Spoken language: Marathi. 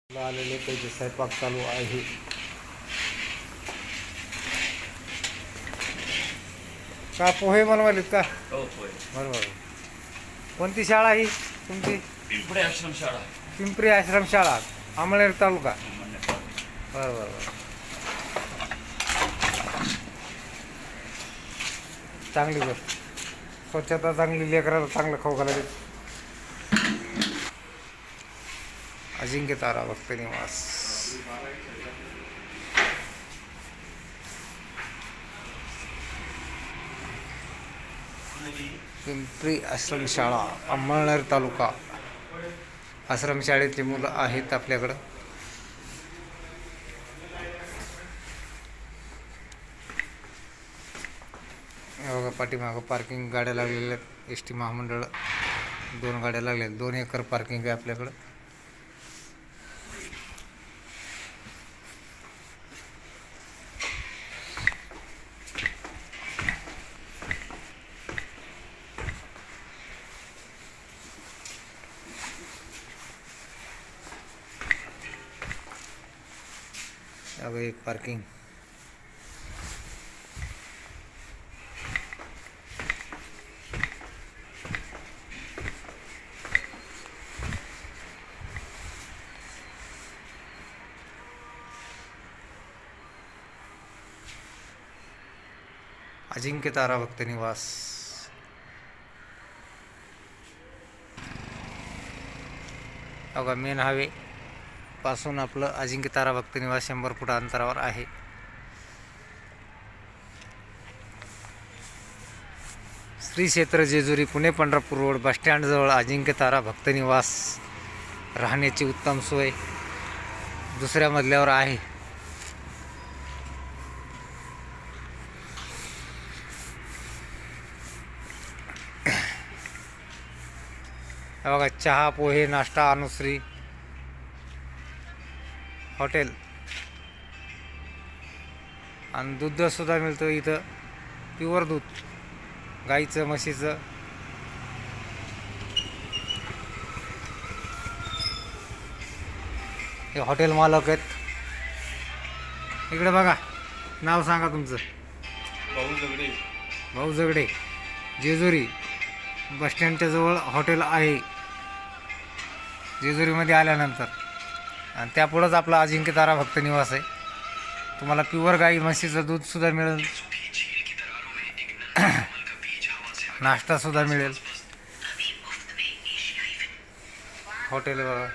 आलेले त्याचे स्वयंपाक चालू आहे. का पोहे बनवालेत का? हो होय. बरोबर. कोणती शाळा ही तुमची? पिंपळे आश्रमशाळा. पिंपरी आश्रमशाळा, अमळनेर तालुका. अहमदनगर. बरोबर. चांगली गोष्ट. स्वच्छता चांगली, लेकराला चांगलं खाऊ घालायचं. अजिंक्य तारा भक्त निवास. पिंपरी आश्रमशाळा, अमळनेर तालुका. आश्रमशाळेतली मुलं आहेत आपल्याकडं. बघा पाठीमागं पार्किंग गाड्या लागलेल्या आहेत. एस टी महामंडळ 2 गाड्या लागल्या, 2 एकर पार्किंग आहे आपल्याकडं. बघा एक पार्किंग. अजिंक्य तारा भक्त निवास. बघा मेन हायवे पासून आपलं अजिंक्य तारा भक्त निवास 100 फूट अंतरावर आहे. श्री क्षेत्र Jejuri Pune Pandharpur road bus stand जवळ अजिंक्य तारा भक्त निवास. राहण्याची उत्तम सोय 2ऱ्या मजल्यावर आहे. बघा चहा, पोहे, नाश्ता, अनुश्री हॉटेल आणि दूधसुद्धा मिळतं इथं. प्युअर दूध, गाईचं, म्हशीचं. हे हॉटेल मालक आहेत. इकडे बघा, नाव सांगा तुमचं. भाऊ झगडे. भाऊ झगडे, जेजुरी. बसस्टँडच्या जवळ हॉटेल आहे जेजुरीमध्ये आल्यानंतर. आणि त्यापुढंच आपला अजिंक्य तारा भक्त निवास आहे. तुम्हाला प्युअर गाई म्हशीचं दूधसुद्धा मिळेल, नाश्तासुद्धा मिळेल. हॉटेल बघा.